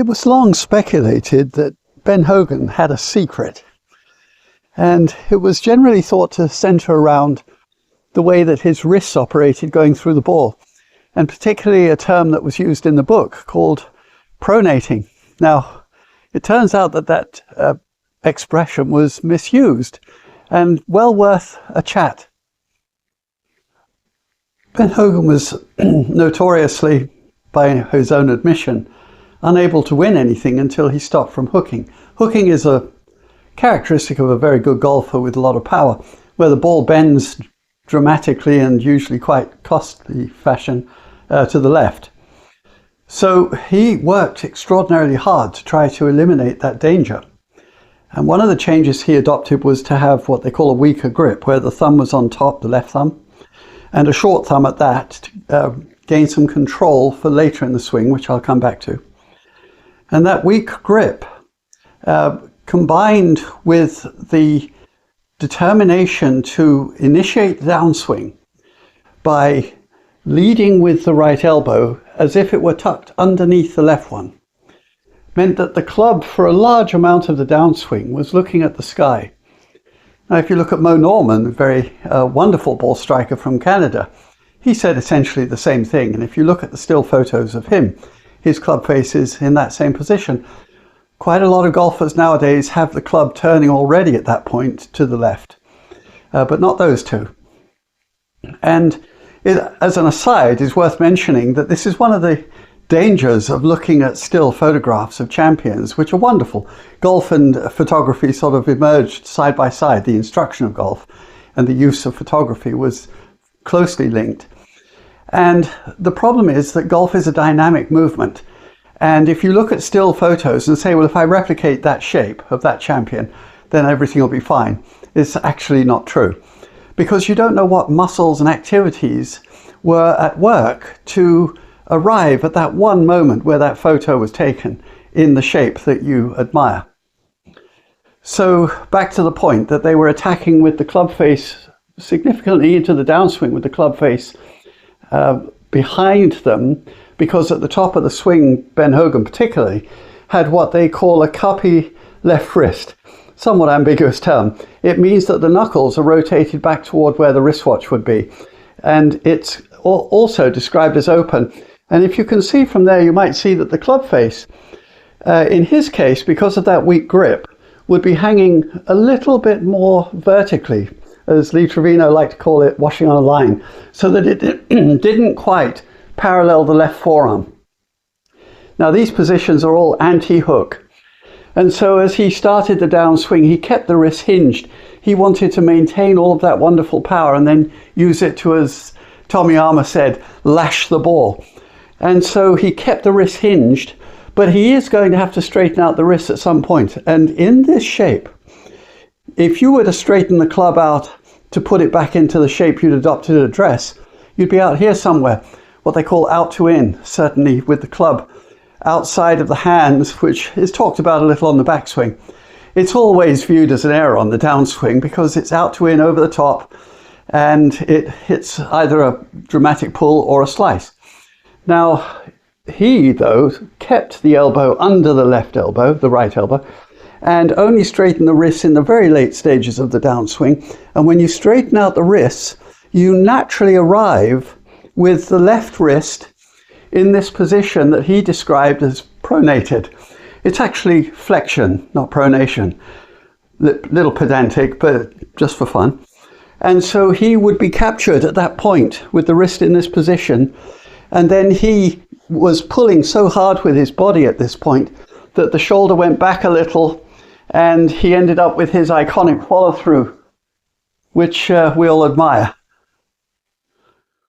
It was long speculated that Ben Hogan had a secret, and it was generally thought to centre around the way that his wrists operated going through the ball, and particularly a term that was used in the book called pronating. Now, it turns out that that expression was misused and well worth a chat. Ben Hogan was notoriously, by his own admission, unable to win anything until he stopped from hooking. Hooking is a characteristic of a very good golfer with a lot of power, where the ball bends dramatically and usually quite costly fashion to the left. So he worked extraordinarily hard to try to eliminate that danger. And one of the changes he adopted was to have what they call a weaker grip, where the thumb was on top, the left thumb, and a short thumb at that to gain some control for later in the swing, which I'll come back to. And that weak grip, combined with the determination to initiate the downswing by leading with the right elbow as if it were tucked underneath the left one, meant that the club for a large amount of the downswing was looking at the sky. Now, if you look at Mo Norman, a very wonderful ball striker from Canada, he said essentially the same thing. And if you look at the still photos of him, his club face is in that same position. Quite a lot of golfers nowadays have the club turning already at that point to the left, but not those two. And as an aside, it's worth mentioning that this is one of the dangers of looking at still photographs of champions, which are wonderful. Golf and photography sort of emerged side by side. The instruction of golf and the use of photography was closely linked. And the problem is that golf is a dynamic movement. And if you look at still photos and say, well, if I replicate that shape of that champion, then everything will be fine, it's actually not true. Because you don't know what muscles and activities were at work to arrive at that one moment where that photo was taken in the shape that you admire. So back to the point that they were attacking with the club face significantly into the downswing with the club face behind them, because at the top of the swing, Ben Hogan particularly, had what they call a cuppy left wrist. Somewhat ambiguous term. It means that the knuckles are rotated back toward where the wristwatch would be. And it's also described as open. And if you can see from there, you might see that the club face, in his case, because of that weak grip, would be hanging a little bit more vertically, as Lee Trevino liked to call it, washing on a line, so that it didn't quite parallel the left forearm. Now, these positions are all anti-hook. And so as he started the downswing, he kept the wrist hinged. He wanted to maintain all of that wonderful power and then use it to, as Tommy Armour said, lash the ball. And so he kept the wrist hinged, but he is going to have to straighten out the wrist at some point. And in this shape, if you were to straighten the club out to put it back into the shape you'd adopted at address, you'd be out here somewhere, what they call out to in, certainly with the club outside of the hands, which is talked about a little on the backswing. It's always viewed as an error on the downswing because it's out to in over the top and it hits either a dramatic pull or a slice. Now, he, though, kept the elbow under the left elbow, the right elbow, and only straightened the wrists in the very late stages of the downswing. And when you straighten out the wrists, you naturally arrive with the left wrist in this position that he described as pronated. It's actually flexion, not pronation. Little pedantic, but just for fun. And so he would be captured at that point with the wrist in this position. And then he was pulling so hard with his body at this point that the shoulder went back a little and he ended up with his iconic follow-through, which we all admire.